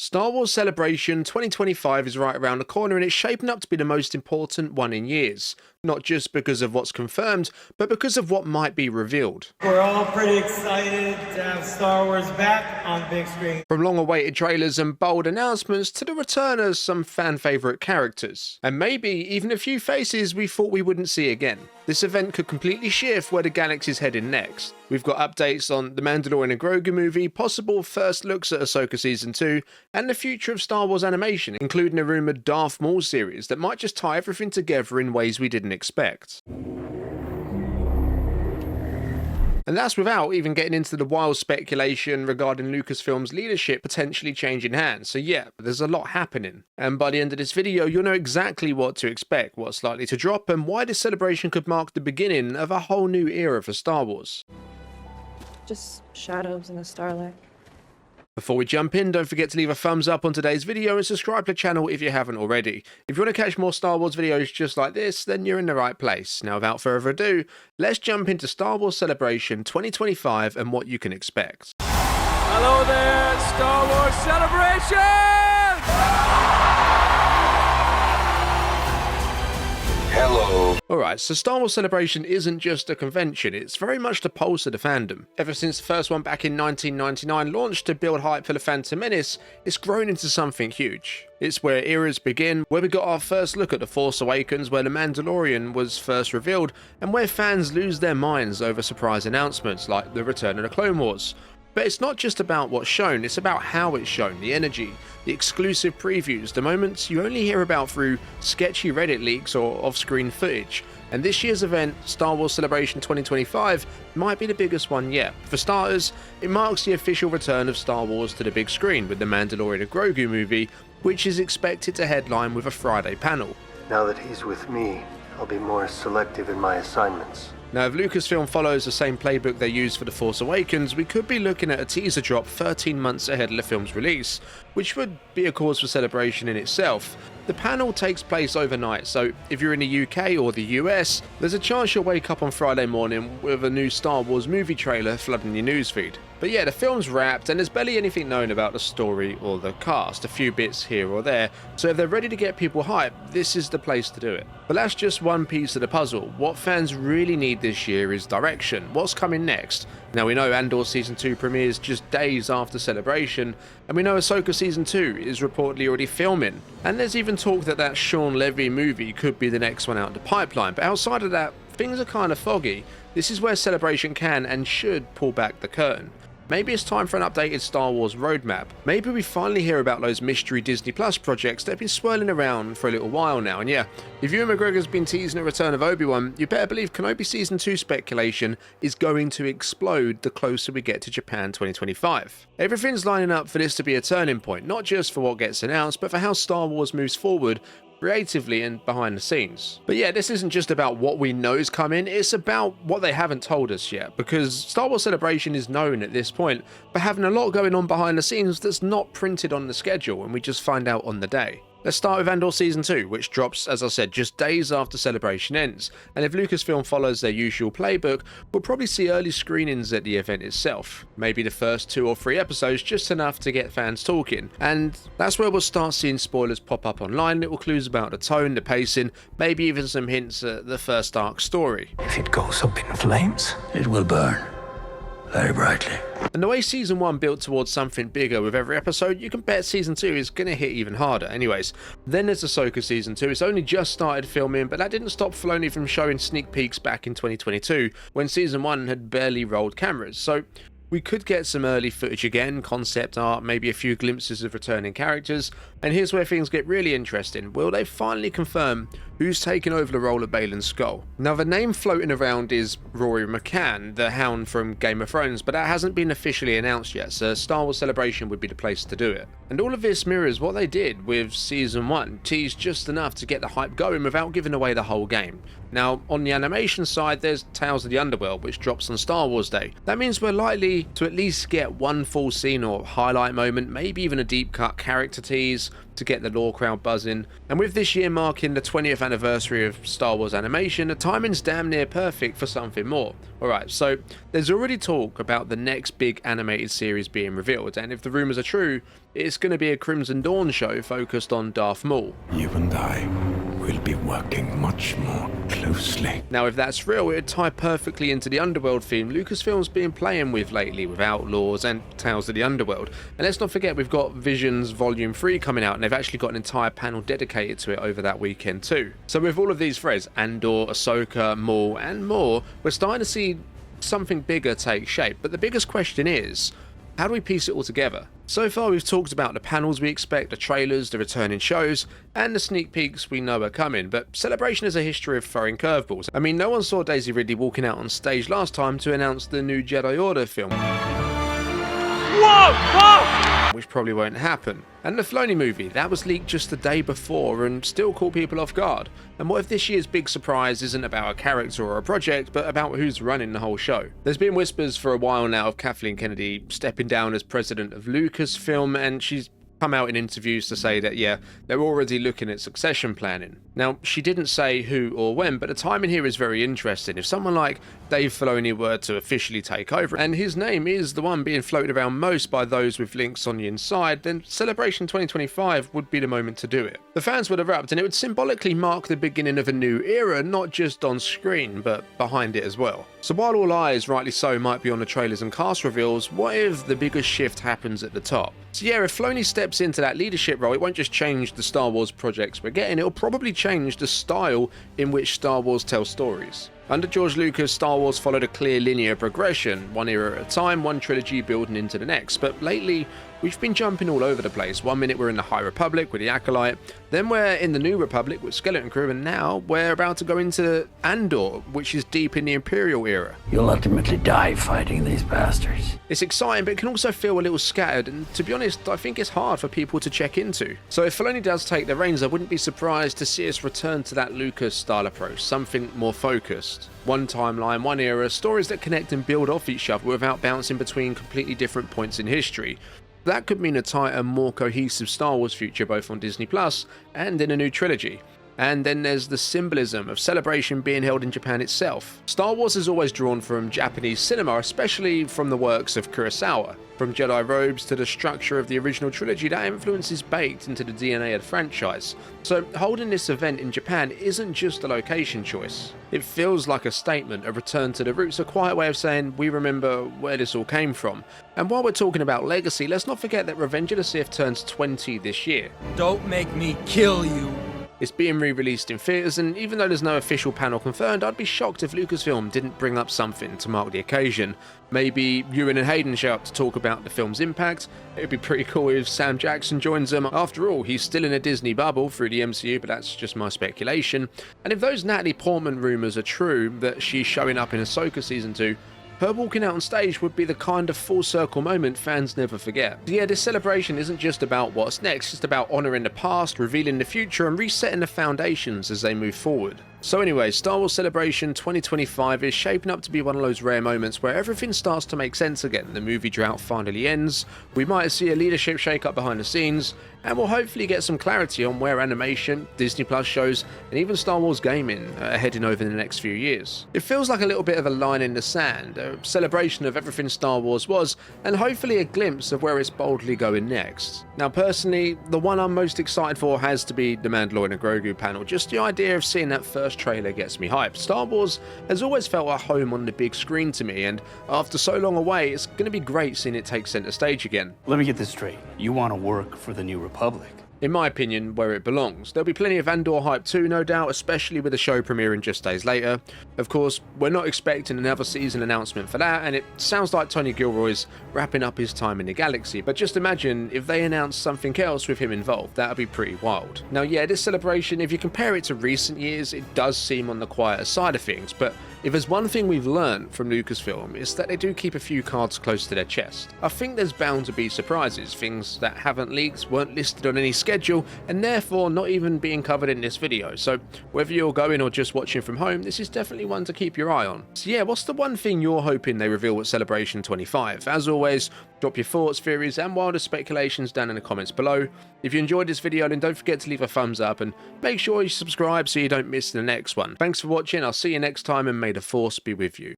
Star Wars Celebration 2025 is right around the corner and it's shaping up to be the most important one in years. Not just because of what's confirmed, but because of what might be revealed. We're all pretty excited to have Star Wars back on big screen. From long-awaited trailers and bold announcements to the return of some fan-favourite characters. And maybe even a few faces we thought we wouldn't see again. This event could completely shift where the galaxy's heading next. We've got updates on the Mandalorian Grogu movie, possible first looks at Ahsoka Season 2, and the future of Star Wars animation, including a rumoured Darth Maul series that might just tie everything together in ways we didn't expect. And that's without even getting into the wild speculation regarding Lucasfilm's leadership potentially changing hands. So yeah, there's a lot happening. And by the end of this video, you'll know exactly what to expect, what's likely to drop, and why this celebration could mark the beginning of a whole new era for Star Wars. Just shadows in the starlight. Before we jump in, don't forget to leave a thumbs up on today's video and subscribe to the channel if you haven't already. If you want to catch more Star Wars videos just like this, then you're in the right place. Now without further ado, let's jump into Star Wars Celebration 2025 and what you can expect. Hello there, Star Wars Celebration! Hello. Alright, so Star Wars Celebration isn't just a convention, it's very much the pulse of the fandom. Ever since the first one back in 1999 launched to build hype for The Phantom Menace, it's grown into something huge. It's where eras begin, where we got our first look at The Force Awakens, where The Mandalorian was first revealed, and where fans lose their minds over surprise announcements like the return of the Clone Wars. But it's not just about what's shown, it's about how it's shown, the energy, the exclusive previews, the moments you only hear about through sketchy Reddit leaks or off-screen footage. And this year's event, Star Wars Celebration 2025, might be the biggest one yet. For starters, it marks the official return of Star Wars to the big screen with the Mandalorian Grogu movie, which is expected to headline with a Friday panel. Now that he's with me, I'll be more selective in my assignments. Now, if Lucasfilm follows the same playbook they used for The Force Awakens, we could be looking at a teaser drop 13 months ahead of the film's release, which would be a cause for celebration in itself. The panel takes place overnight, so if you're in the UK or the US, there's a chance you'll wake up on Friday morning with a new Star Wars movie trailer flooding your newsfeed. But yeah, the film's wrapped and there's barely anything known about the story or the cast, a few bits here or there, so if they're ready to get people hyped, this is the place to do it. But that's just one piece of the puzzle. What fans really need this year is direction. What's coming next? Now we know Andor Season 2 premieres just days after Celebration, and we know Ahsoka Season 2 is reportedly already filming. And there's even talk that that Sean Levy movie could be the next one out the pipeline, but outside of that, things are kind of foggy. This is where Celebration can and should pull back the curtain. Maybe it's time for an updated Star Wars roadmap. Maybe we finally hear about those mystery Disney Plus projects that have been swirling around for a little while now. And yeah, if Ewan McGregor's been teasing a return of Obi-Wan, you better believe Kenobi Season 2 speculation is going to explode the closer we get to Japan 2025. Everything's lining up for this to be a turning point, not just for what gets announced, but for how Star Wars moves forward creatively and behind the scenes. But yeah, this isn't just about what we know is coming, it's about what they haven't told us yet, because Star Wars Celebration is known at this point for having a lot going on behind the scenes that's not printed on the schedule and we just find out on the day. Let's start with Andor Season 2, which drops, as I said, just days after Celebration ends, and if Lucasfilm follows their usual playbook, we'll probably see early screenings at the event itself. Maybe the first 2 or 3 episodes, just enough to get fans talking, and that's where we'll start seeing spoilers pop up online, little clues about the tone, the pacing, maybe even some hints at the first arc story. If it goes up in flames, it will burn very brightly. And the way Season 1 built towards something bigger with every episode, you can bet Season 2 is going to hit even harder. Anyways, then there's Ahsoka Season 2. It's only just started filming, but that didn't stop Filoni from showing sneak peeks back in 2022, when Season 1 had barely rolled cameras. So we could get some early footage again, concept art, maybe a few glimpses of returning characters, and here's where things get really interesting. Will they finally confirm who's taking over the role of Baylan Skoll? Now the name floating around is Rory McCann, the Hound from Game of Thrones, but that hasn't been officially announced yet, so Star Wars Celebration would be the place to do it. And all of this mirrors what they did with Season 1, teased just enough to get the hype going without giving away the whole game. Now on the animation side, there's Tales of the Underworld, which drops on Star Wars Day. That means we're likely ready to at least get one full scene or highlight moment, maybe even a deep cut character tease to get the lore crowd buzzing. And with this year marking the 20th anniversary of Star Wars animation, the timing's damn near perfect for something more. Alright, so there's already talk about the next big animated series being revealed, and if the rumours are true, it's going to be a Crimson Dawn show focused on Darth Maul. You and I will be working much more closely. Now if that's real, it would tie perfectly into the Underworld theme Lucasfilm's been playing with lately with Outlaws and Tales of the Underworld. And let's not forget we've got Visions Volume 3 coming out, and they've actually got an entire panel dedicated to it over that weekend too. So with all of these threads, Andor, Ahsoka, Maul and more, we're starting to see something bigger take shape. But the biggest question is, how do we piece it all together? So far we've talked about the panels we expect, the trailers, the returning shows, and the sneak peeks we know are coming, but Celebration has a history of throwing curveballs. I mean, no one saw Daisy Ridley walking out on stage last time to announce the new Jedi Order film. Which probably won't happen. And the Filoni movie, that was leaked just the day before and still caught people off guard. And what if this year's big surprise isn't about a character or a project, but about who's running the whole show? There's been whispers for a while now of Kathleen Kennedy stepping down as president of Lucasfilm, and she's come out in interviews to say that, yeah, they're already looking at succession planning. Now, she didn't say who or when, but the timing here is very interesting. If someone like Dave Filoni were to officially take over, and his name is the one being floated around most by those with links on the inside, then Celebration 2025 would be the moment to do it. The fans would erupt, and it would symbolically mark the beginning of a new era, not just on screen, but behind it as well. So while all eyes, rightly so, might be on the trailers and cast reveals, what if the biggest shift happens at the top? So yeah, if Filoni steps into that leadership role, it won't just change the Star Wars projects we're getting, it'll probably change the style in which Star Wars tells stories. Under George Lucas, Star Wars followed a clear linear progression, one era at a time, one trilogy building into the next, but lately we've been jumping all over the place. One minute we're in the High Republic with the Acolyte, then we're in the New Republic with Skeleton Crew, and now we're about to go into Andor, which is deep in the Imperial era. You'll ultimately die fighting these bastards. It's exciting, but it can also feel a little scattered, and to be honest, I think it's hard for people to check into. So if Filoni does take the reins, I wouldn't be surprised to see us return to that Lucas style approach, something more focused. One timeline, one era, stories that connect and build off each other without bouncing between completely different points in history. That could mean a tighter, more cohesive Star Wars future both on Disney Plus and in a new trilogy. And then there's the symbolism of Celebration being held in Japan itself. Star Wars is always drawn from Japanese cinema, especially from the works of Kurosawa. From Jedi robes to the structure of the original trilogy, that influence is baked into the DNA of the franchise. So holding this event in Japan isn't just a location choice. It feels like a statement, a return to the roots, a quiet way of saying we remember where this all came from. And while we're talking about legacy, let's not forget that Revenge of the Sith turns 20 this year. Don't make me kill you. It's being re-released in theatres, and even though there's no official panel confirmed, I'd be shocked if Lucasfilm didn't bring up something to mark the occasion. Maybe Ewan and Hayden show up to talk about the film's impact. It'd be pretty cool if Sam Jackson joins them. After all, he's still in a Disney bubble through the MCU, but that's just my speculation. And if those Natalie Portman rumours are true, that she's showing up in Ahsoka Season 2, her walking out on stage would be the kind of full circle moment fans never forget. Yeah, this celebration isn't just about what's next, it's about honouring the past, revealing the future, and resetting the foundations as they move forward. So anyway, Star Wars Celebration 2025 is shaping up to be one of those rare moments where everything starts to make sense again. The movie drought finally ends, we might see a leadership shake-up behind the scenes, and we'll hopefully get some clarity on where animation, Disney Plus shows, and even Star Wars gaming are heading over the next few years. It feels like a little bit of a line in the sand, a celebration of everything Star Wars was, and hopefully a glimpse of where it's boldly going next. Now personally, the one I'm most excited for has to be the Mandalorian Grogu panel. Just the idea of seeing that first trailer gets me hyped. Star Wars has always felt at home on the big screen to me, and after so long away, it's going to be great seeing it take center stage again. Let me get this straight. You want to work for the New Republic? In my opinion, where it belongs. There'll be plenty of Andor hype too, no doubt, especially with the show premiering just days later. Of course, we're not expecting another season announcement for that, and it sounds like Tony Gilroy's wrapping up his time in the galaxy, but just imagine if they announced something else with him involved. That'd be pretty wild. Now yeah, this celebration, if you compare it to recent years, it does seem on the quieter side of things, but If there's one thing we've learned from Lucasfilm, it's that they do keep a few cards close to their chest. I think there's bound to be surprises, things that haven't leaked, weren't listed on any schedule, and therefore not even being covered in this video. So whether you're going or just watching from home, this is definitely one to keep your eye on. So yeah, what's the one thing you're hoping they reveal at Celebration 25? As always, drop your thoughts, theories, and wilder speculations down in the comments below. If you enjoyed this video, then don't forget to leave a thumbs up and make sure you subscribe so you don't miss the next one. Thanks for watching, I'll see you next time, and may the Force be with you.